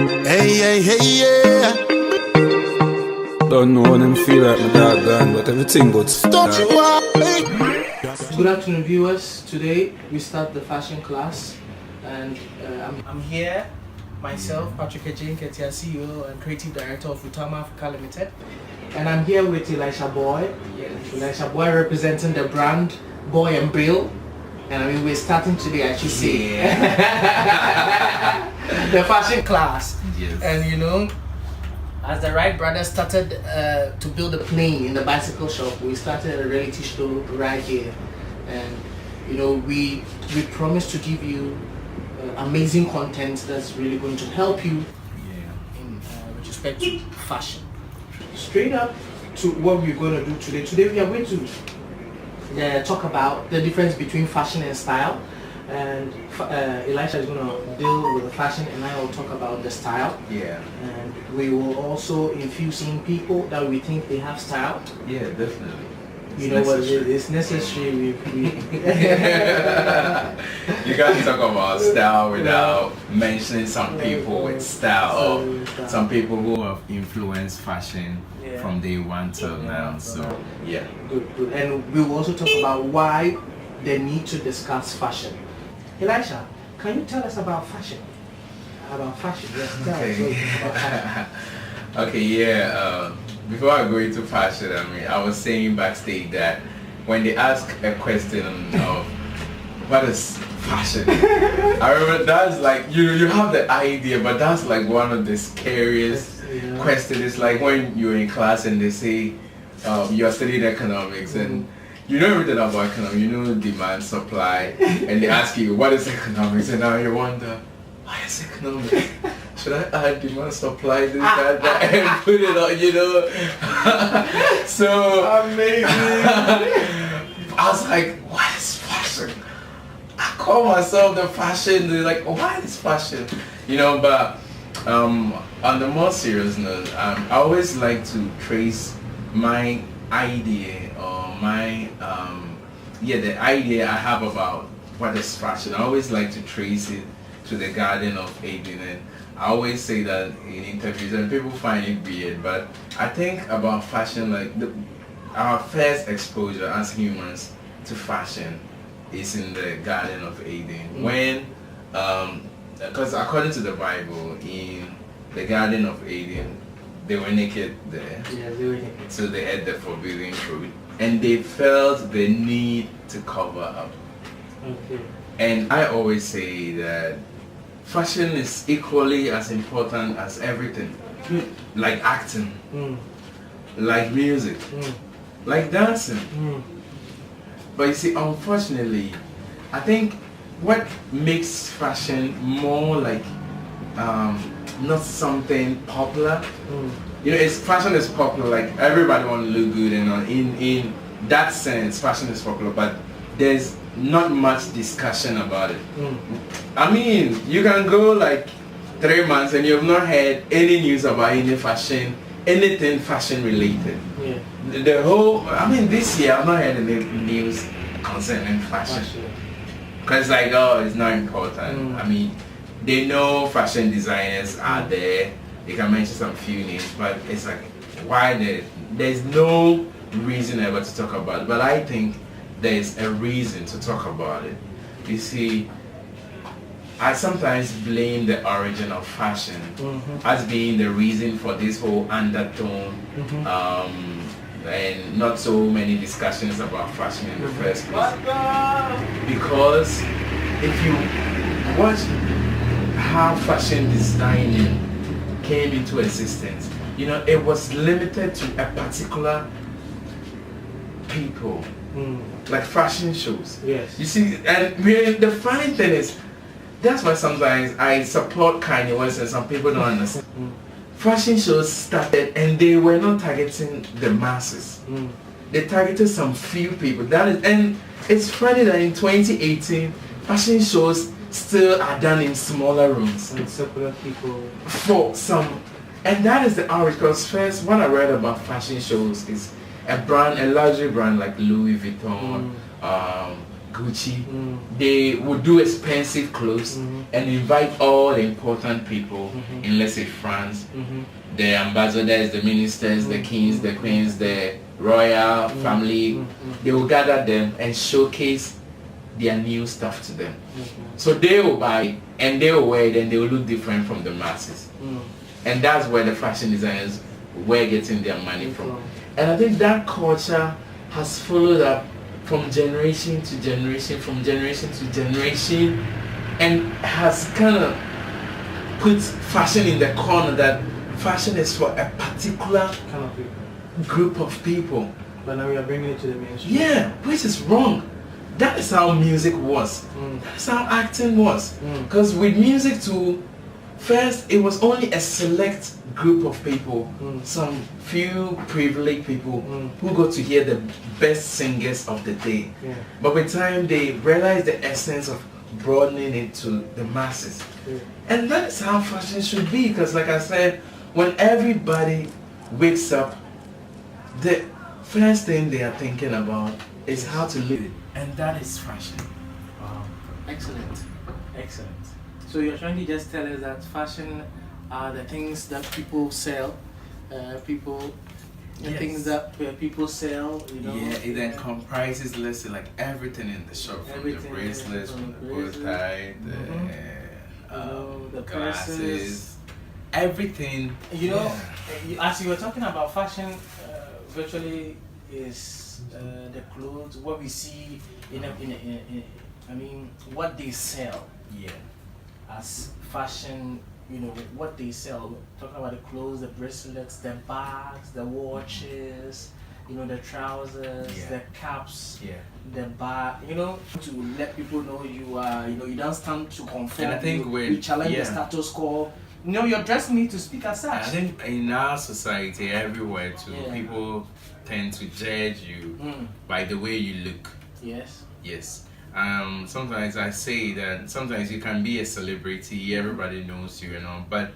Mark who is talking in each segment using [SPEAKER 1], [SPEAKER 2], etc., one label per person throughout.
[SPEAKER 1] Hey, yeah.
[SPEAKER 2] Don't know them feel like my dog gone, but everything good.
[SPEAKER 1] Don't you worry.
[SPEAKER 3] Good afternoon, viewers. Today we start the fashion class, and I'm here, myself, Patrick Ejin Ketia, CEO and Creative Director of Utama Africa Limited, and I'm here with Elisha Boy. Yes. Elisha Boy representing the brand Boy and Bill, and I mean we're starting today, I should say, the fashion class.
[SPEAKER 4] Yes.
[SPEAKER 3] And you know, as the Wright brothers started to build a plane in the bicycle shop, we started a reality show right here, and you know we promised to give you amazing content that's really going to help you in with respect to fashion. Straight up to what we're going to do today. Today we are going to talk about the difference between fashion and style, and Elisha is going to deal with the fashion and I will talk about the style.
[SPEAKER 4] Yeah.
[SPEAKER 3] And we will also infuse in people that we think they have style.
[SPEAKER 4] Yeah, definitely.
[SPEAKER 3] You know what? It's necessary.
[SPEAKER 4] You can't talk about style without mentioning some people with style, or some people who have influenced fashion from day one till now. So yeah.
[SPEAKER 3] Good. And we will also talk about why they need to discuss fashion. Elisha, can you tell us about fashion? Yes, tell us about fashion.
[SPEAKER 4] Okay, yeah. Before I go into fashion, I was saying backstage that when they ask a question of what is fashion, I remember that's like you have the idea, but that's like one of the scariest questions. It's like when you're in class and they say you're studying economics and you know everything about economics, you know demand, supply, and they ask you what is economics, and now you wonder, why is economics? Should I add demand, supply, this, that, and put it on, you know? So
[SPEAKER 3] amazing.
[SPEAKER 4] I was like, what is fashion? I call myself the fashion. They're like, what is fashion? You know, but on the more serious note, I always like to trace my idea or my the idea I have about what is fashion. I always like to trace it to the Garden of Eden, and I always say that in interviews, and people find it weird, but I think about fashion like our first exposure as humans to fashion is in the Garden of Eden. When, because according to the Bible, in the Garden of Eden, they were naked there.
[SPEAKER 3] Yeah, they were naked.
[SPEAKER 4] So they ate the forbidden fruit, and they felt the need to cover up.
[SPEAKER 3] Okay. And
[SPEAKER 4] I always say that fashion is equally as important as everything, like acting, like music, like dancing. But you see, unfortunately, I think what makes fashion more like not something popular, you know, fashion is popular, like everybody want to look good, and in that sense fashion is popular, but there's not much discussion about it. I mean, you can go like 3 months and you have not heard any news about any fashion, anything fashion related. Yeah. The whole, I mean, this year I've not heard any news concerning fashion. Because like, oh, it's not important. I mean, they know fashion designers are there. They can mention some few names, but it's like, why there's no reason ever to talk about it. But I think there's a reason to talk about it. You see, I sometimes blame the origin of fashion as being the reason for this whole undertone and not so many discussions about fashion in the first place. Because if you watch how fashion designing came into existence, you know, it was limited to a particular people. Like fashion shows.
[SPEAKER 3] Yes.
[SPEAKER 4] You see, and the funny thing is, that's why sometimes I support Kanye West and some people don't understand. Fashion shows started and they were not targeting the masses. They targeted some few people. And it's funny that in 2018, fashion shows still are done in smaller rooms.
[SPEAKER 3] And secular people.
[SPEAKER 4] For some. And that is the outrage, because first, what I read about fashion shows is a luxury brand like Louis Vuitton, Gucci. They would do expensive clothes and invite all the important people in, let's say, France. The ambassadors, the ministers, the kings, the queens, the royal family. They will gather them and showcase their new stuff to them. So they will buy and they will wear it and they will look different from the masses. And that's where the fashion designers were getting their money from. And I think that culture has followed up from generation to generation, from generation to generation, and has kind of put fashion in the corner that fashion is for a particular
[SPEAKER 3] kind of people.
[SPEAKER 4] Group of people.
[SPEAKER 3] But now we are bringing it to the mainstream.
[SPEAKER 4] Yeah, which is wrong. That is how music was. That's how acting was. Because with music too, first it was only a select group of people, some few privileged people who got to hear the best singers of the day. But with time they realized the essence of broadening it to the masses. And that's how fashion should be, because like I said, when everybody wakes up, the first thing they are thinking about is how to live it. And that is fashion.
[SPEAKER 3] Wow. Excellent. Excellent. So you're trying to just tell us that fashion are the things that people sell, the things that people sell, you know.
[SPEAKER 4] Yeah, it then comprises, let's say, like everything in the shop, from the bracelets, from the bow tie,
[SPEAKER 3] the
[SPEAKER 4] glasses,
[SPEAKER 3] purses,
[SPEAKER 4] everything.
[SPEAKER 3] You know, as you were talking about fashion, virtually is the clothes, what we see I mean, what they sell.
[SPEAKER 4] Yeah.
[SPEAKER 3] As fashion, you know, what they sell. Talking about the clothes, the bracelets, the bags, the watches, you know, the trousers, the caps, the bag, you know, to let people know you are, you know, you don't stand to conform.
[SPEAKER 4] And I think
[SPEAKER 3] you challenge the status quo. You know, you're dressing me to speak as such.
[SPEAKER 4] I think in our society, everywhere too, people tend to judge you by the way you look.
[SPEAKER 3] Yes.
[SPEAKER 4] Yes. Sometimes I say that sometimes you can be a celebrity, everybody knows you, you know, but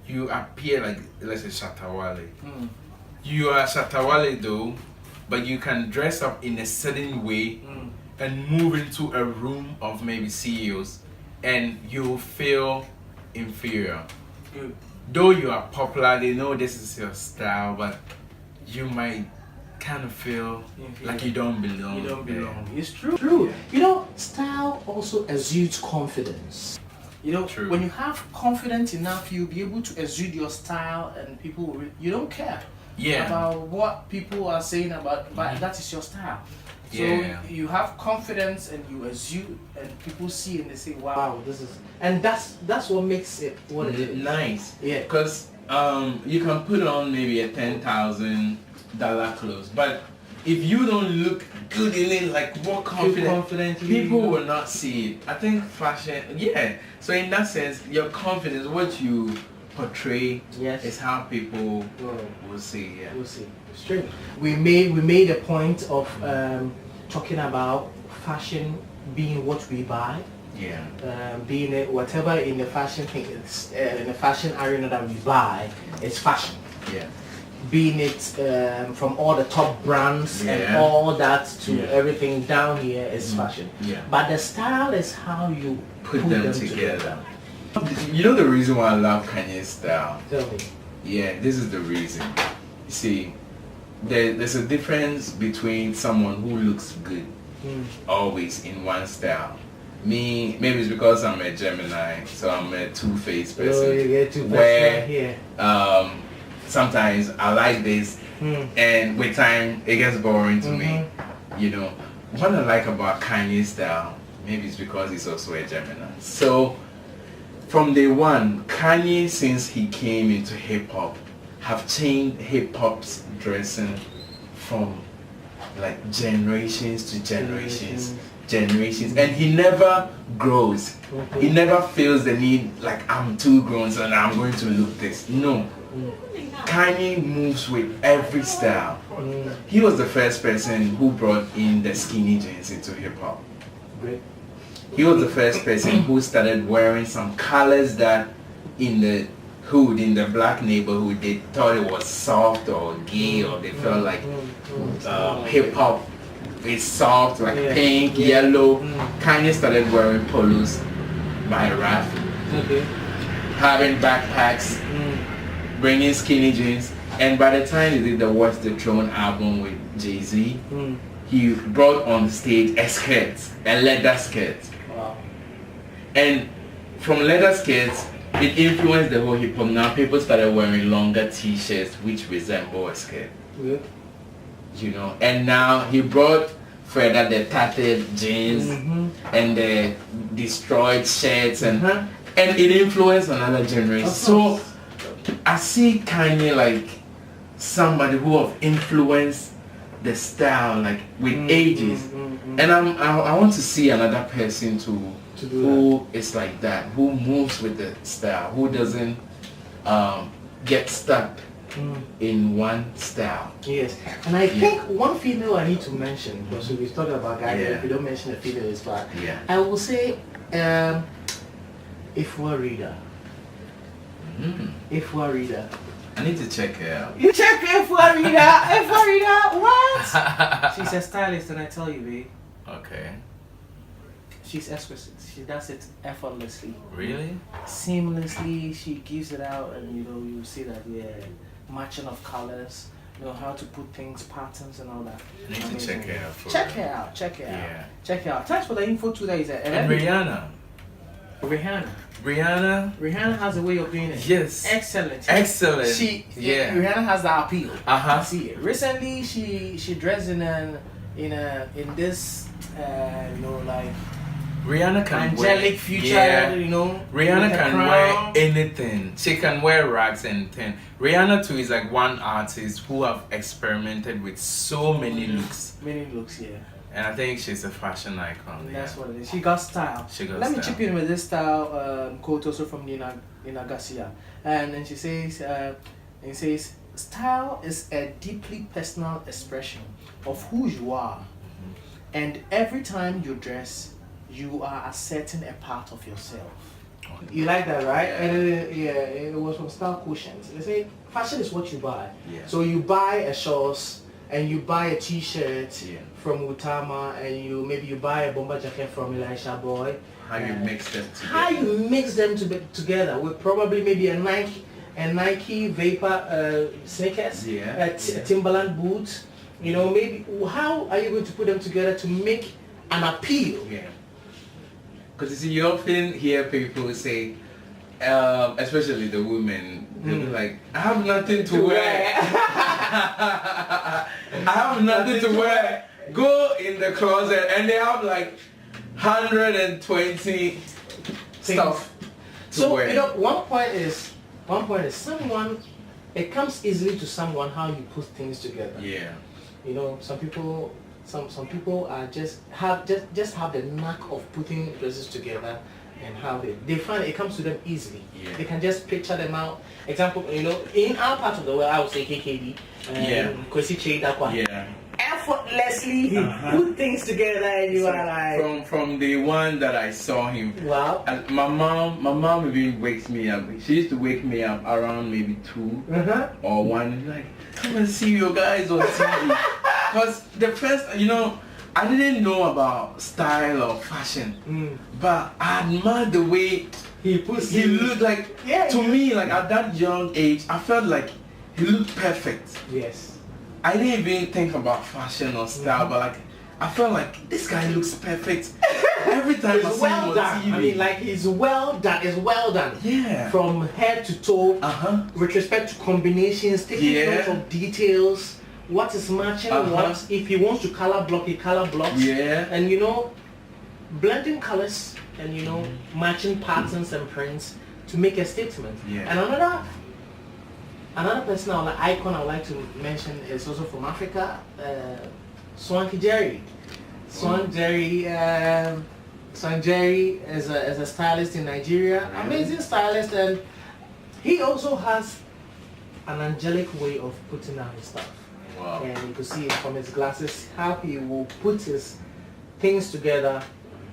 [SPEAKER 4] you appear like, let's say, Shatawale. You are Shatawale though, but you can dress up in a certain way and move into a room of maybe CEOs and you'll feel inferior.
[SPEAKER 3] Good.
[SPEAKER 4] Though you are popular, they know this is your style, but you might kind of feel like you don't belong.
[SPEAKER 3] You don't belong. It's true. Yeah. You know, style also exudes confidence. You know, when you have confidence enough, you'll be able to exude your style, and people will, you don't care about what people are saying about, but that is your style. So you have confidence and you exude, and people see and they say, "Wow, this is," and that's what makes it what it is.
[SPEAKER 4] Nice.
[SPEAKER 3] Yeah.
[SPEAKER 4] Because you can put on maybe a $10,000 clothes, but if you don't look good in it, like more confident, people will not see it. I think fashion, so in that sense, your confidence, what you portray, is how people will see.
[SPEAKER 3] We'll see. Straight. We made a point of talking about fashion being what we buy. Being it, whatever in the fashion thing, it's in the fashion arena that we buy, it's fashion. Being it from all the top brands and all that to everything down here is fashion. But the style is how you put them together.
[SPEAKER 4] You know the reason why I love Kanye's style?
[SPEAKER 3] Tell me.
[SPEAKER 4] Yeah, this is the reason. You see, there's a difference between someone who looks good always in one style. Me, maybe it's because I'm a Gemini, so I'm a two-faced person.
[SPEAKER 3] You get two-faced
[SPEAKER 4] where
[SPEAKER 3] here.
[SPEAKER 4] Sometimes I like this, and with time it gets boring to me. You know, what I like about Kanye's style, maybe it's because he's also a Gemini. So from day one, Kanye, since he came into hip hop, have changed hip hop's dressing from like generations to generations, and he never grows. He never feels the need like I'm too grown, so now I'm going to look this. No. Kanye moves with every style. He was the first person who brought in the skinny jeans into hip hop. He was the first person who started wearing some colors that in the hood, in the black neighborhood, they thought it was soft or gay, or they felt like hip hop is soft, like pink, yellow. Kanye started wearing polos by Raf.
[SPEAKER 3] Okay.
[SPEAKER 4] Having backpacks, bringing skinny jeans. And by the time he did the Watch the Throne album with Jay-Z, he brought on stage a skirt, a leather skirt.
[SPEAKER 3] Wow.
[SPEAKER 4] And from leather skirts, it influenced the whole hip hop. Now people started wearing longer t-shirts which resemble a skirt.
[SPEAKER 3] Yeah.
[SPEAKER 4] You know, and now he brought further the tattered jeans and the destroyed shirts and it influenced another generation. So I see Kanye like somebody who have influenced the style like with ages, and I want to see another person who is like that, who moves with the style, who doesn't get stuck in one style.
[SPEAKER 3] Yes, and I think one female I need to mention, because we're talking about guys, if you don't mention a female, it's bad.
[SPEAKER 4] Yeah.
[SPEAKER 3] I will say Ifua Reader. Ifua Reader.
[SPEAKER 4] I need to check her out.
[SPEAKER 3] You check Ifua Reader. Ifua Reader, what? She's a stylist, and I tell you, babe.
[SPEAKER 4] Okay.
[SPEAKER 3] She's exquisite. She does it effortlessly.
[SPEAKER 4] Really?
[SPEAKER 3] Seamlessly, she gives it out, and you see that matching of colors, how to put things, patterns, and all that.
[SPEAKER 4] I need to check her out.
[SPEAKER 3] Check her out. Check her out. Thanks for the info too. That is
[SPEAKER 4] and Rihanna.
[SPEAKER 3] Rihanna has a way of doing it.
[SPEAKER 4] Yes.
[SPEAKER 3] Excellent. Rihanna has the appeal. I see it. Recently, she dressed in this like
[SPEAKER 4] Rihanna can
[SPEAKER 3] angelic
[SPEAKER 4] wear,
[SPEAKER 3] future,
[SPEAKER 4] Rihanna can wear anything. She can wear rags and anything. Rihanna too is like one artist who have experimented with so many looks. And I think she's a fashion icon.
[SPEAKER 3] That's what it is. She got style. Let me chip in with this style quote also from Nina Garcia. And then she says, style is a deeply personal expression of who you are. And every time you dress, you are asserting a part of yourself. You like that, right? And it was from Style Quotient. They say fashion is what you buy. So you buy a shorts and you buy a t-shirt from Utama, and maybe you buy a bomber jacket from Elisha Boy.
[SPEAKER 4] How you mix them together?
[SPEAKER 3] How you mix them together with probably maybe a Nike Vapor sneakers, a Timberland boot. Maybe how are you going to put them together to make an appeal?
[SPEAKER 4] Because you see, you often hear people say, especially the women, they'll be like, I have nothing to wear. I have nothing to wear. Go in the closet and they have like 120 stuff to wear.
[SPEAKER 3] One point is someone, it comes easily to someone how you put things together. Some people are just have the knack of putting dresses together, and how they find it comes to them easily. They can just picture them out. Example, in our part of the world, I would say KKD, Kwesi Chidakwa. Effortlessly put things together, and you are like
[SPEAKER 4] from the one that I saw him.
[SPEAKER 3] Wow.
[SPEAKER 4] And my mom even wakes me up. She used to wake me up around maybe 2 or 1. Like, come and see your guys on TV. Because the first, I didn't know about style or fashion, but I admired the way he looked like. To me, like at that young age, I felt like he looked perfect.
[SPEAKER 3] Yes.
[SPEAKER 4] I didn't even think about fashion or style, but like I felt like this guy looks perfect. Every time I see him on TV.
[SPEAKER 3] I mean, like he's well done. It's well done.
[SPEAKER 4] Yeah.
[SPEAKER 3] From head to toe, with respect to combinations, taking note of details. What is matching? What if he wants to color block, he color blocks. And blending colors and matching patterns and prints to make a statement. And another person icon I would like to mention is also from Africa, Swanky Jerry. Swanky Jerry is a stylist in Nigeria, amazing stylist, and he also has an angelic way of putting out his stuff.
[SPEAKER 4] Wow.
[SPEAKER 3] And you can see it from his glasses how he will put his things together.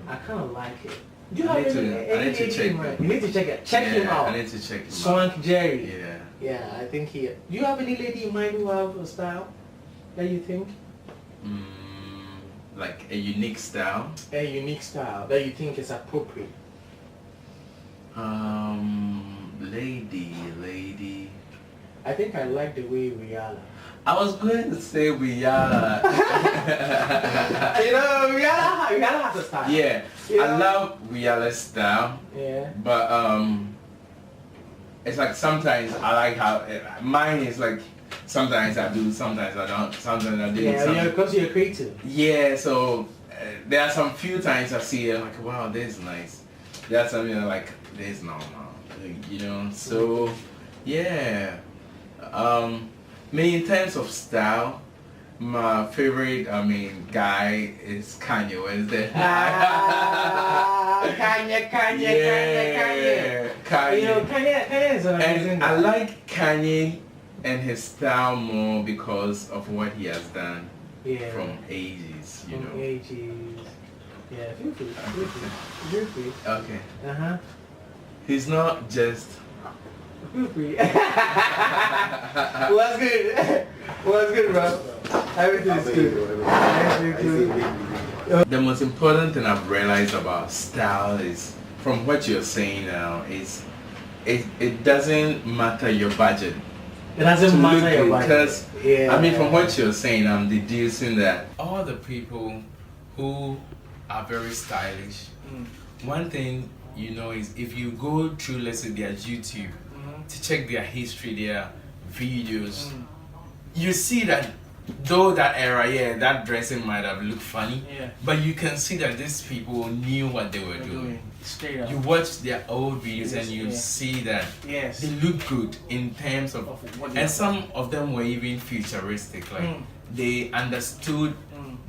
[SPEAKER 3] I kind of like it. Do you have any
[SPEAKER 4] I need to check
[SPEAKER 3] him? You need to check it. Check him out.
[SPEAKER 4] I need to check him
[SPEAKER 3] Swank Jerry.
[SPEAKER 4] Yeah,
[SPEAKER 3] I think he. Do you have any lady in mind who have a style that you think?
[SPEAKER 4] like a unique style.
[SPEAKER 3] A unique style that you think is appropriate.
[SPEAKER 4] Lady.
[SPEAKER 3] I think I like the way Rihanna.
[SPEAKER 4] I was going to say Rihanna.
[SPEAKER 3] You know, Rihanna has a style.
[SPEAKER 4] Yeah,
[SPEAKER 3] You
[SPEAKER 4] I
[SPEAKER 3] know?
[SPEAKER 4] love Rihanna's style.
[SPEAKER 3] Yeah.
[SPEAKER 4] But it's like sometimes I like how mine is like sometimes I do, sometimes I don't, sometimes I do.
[SPEAKER 3] Yeah, because you're creative.
[SPEAKER 4] Yeah, so there are some few times I see it like, wow, this is nice. There's something like this normal, you know. So yeah, me in terms of style, my favorite guy is Kanye West.
[SPEAKER 3] Kanye.
[SPEAKER 4] Kanye.
[SPEAKER 3] You know, Kanye is an amazing
[SPEAKER 4] And
[SPEAKER 3] guy.
[SPEAKER 4] I like Kanye and his style more because of what he has done from ages, you know.
[SPEAKER 3] Ages. Yeah, feel free.
[SPEAKER 4] Okay.
[SPEAKER 3] Uh-huh.
[SPEAKER 4] He's not just
[SPEAKER 3] Feel free. What's good? What's good, bro? Everything's good.
[SPEAKER 4] the most important thing I've realized about style is from what you're saying now is it doesn't matter your budget.
[SPEAKER 3] It doesn't matter your budget.
[SPEAKER 4] Because
[SPEAKER 3] Yeah.
[SPEAKER 4] I mean from what you're saying I'm deducing that all the people who are very stylish, one thing you know is if you go through, let's say, their YouTube to check their history, their videos, you see that though that era, that dressing might have looked funny, but you can see that these people knew what they were doing.
[SPEAKER 3] Straight up.
[SPEAKER 4] You watch their old videos and you see that they look good in terms of
[SPEAKER 3] what
[SPEAKER 4] and some of them were even futuristic, like they understood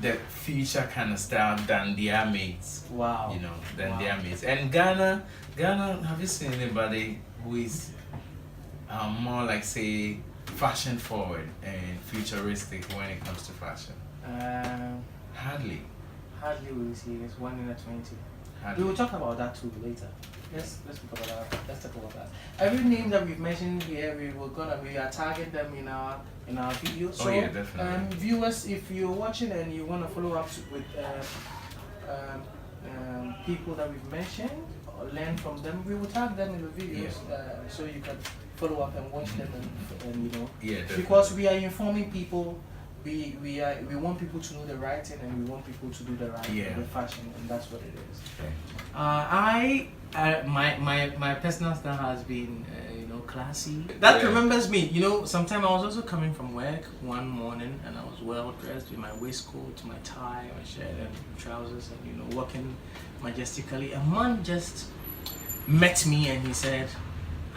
[SPEAKER 4] the future kind of style than their mates.
[SPEAKER 3] Wow.
[SPEAKER 4] You know, than their mates. And Ghana, have you seen anybody who is more like, say, fashion forward and futuristic when it comes to fashion? Hardly.
[SPEAKER 3] Hardly will you see. It's 1 in a 20.
[SPEAKER 4] Hardly.
[SPEAKER 3] We will talk about that too later. Let's talk about that. Let's talk about that. Every name that we've mentioned here, we are tagging them in our video. So,
[SPEAKER 4] yeah, definitely.
[SPEAKER 3] Viewers, if you're watching and you want to follow up with people that we've mentioned or learn from them, we will tag them in the videos so you can follow up and watch them and you know.
[SPEAKER 4] Yeah, definitely.
[SPEAKER 3] Because we are informing people. We want people to know the right thing and we want people to do the right thing with fashion, and that's what it is.
[SPEAKER 4] Okay.
[SPEAKER 3] My personal style has been classy. That remembers me. You know, sometime I was also coming from work one morning and I was well dressed with my waistcoat, my tie, my shirt and trousers, and walking majestically. A man just met me and he said,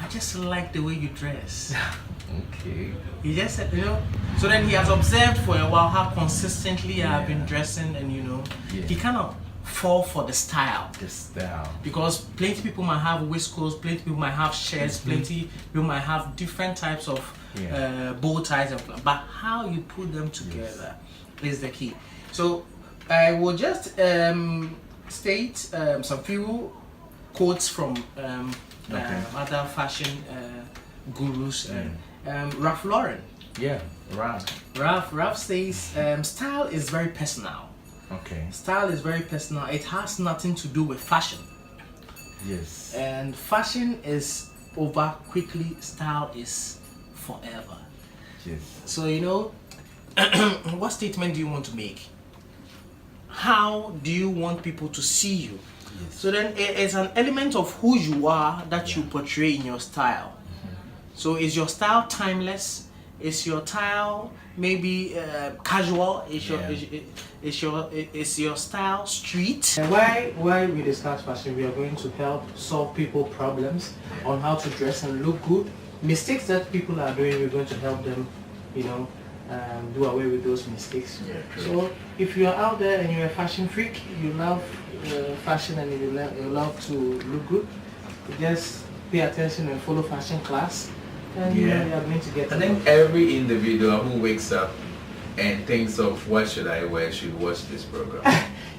[SPEAKER 3] "I just like the way you dress."
[SPEAKER 4] Okay.
[SPEAKER 3] He just said, so then he has observed for a while how consistently I have been dressing, and he kind of fall for the style.
[SPEAKER 4] The style.
[SPEAKER 3] Because plenty people might have waistcoats, plenty people might have shirts, plenty people might have different types of bow ties, but how you put them together is the key. So I will just state some few quotes from other fashion gurus. Ralph Lauren.
[SPEAKER 4] Yeah, Ralph.
[SPEAKER 3] Ralph says style is very personal.
[SPEAKER 4] Okay.
[SPEAKER 3] Style is very personal. It has nothing to do with fashion.
[SPEAKER 4] Yes.
[SPEAKER 3] And fashion is over quickly. Style is forever.
[SPEAKER 4] Yes.
[SPEAKER 3] So what statement do you want to make? How do you want people to see you?
[SPEAKER 4] Yes.
[SPEAKER 3] So then it's an element of who you are that you portray in your style. So is your style timeless? Is your style maybe casual? Is your style street? Why we discuss fashion, we are going to help solve people problems on how to dress and look good. Mistakes that people are doing, we're going to help them, do away with those mistakes.
[SPEAKER 4] Yeah,
[SPEAKER 3] so if you are out there and you're a fashion freak, you love fashion and you love to look good, just pay attention and follow Fashion Klass. And you are going to get.
[SPEAKER 4] I think every individual who wakes up and thinks of what should I wear should watch this program.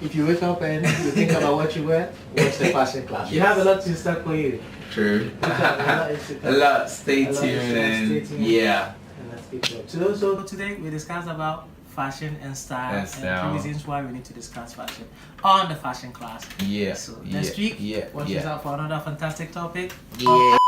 [SPEAKER 3] If you wake up and you think about what you wear, watch the Fashion Klass. You have a lot to start for you.
[SPEAKER 4] True. A lot. Stay tuned and yeah.
[SPEAKER 3] And let's keep going. So today we discussed about fashion and style,
[SPEAKER 4] And style.
[SPEAKER 3] reasons why we need to discuss fashion on the fashion class.
[SPEAKER 4] Yeah.
[SPEAKER 3] So next week, watch us out for another fantastic topic.
[SPEAKER 4] Yeah.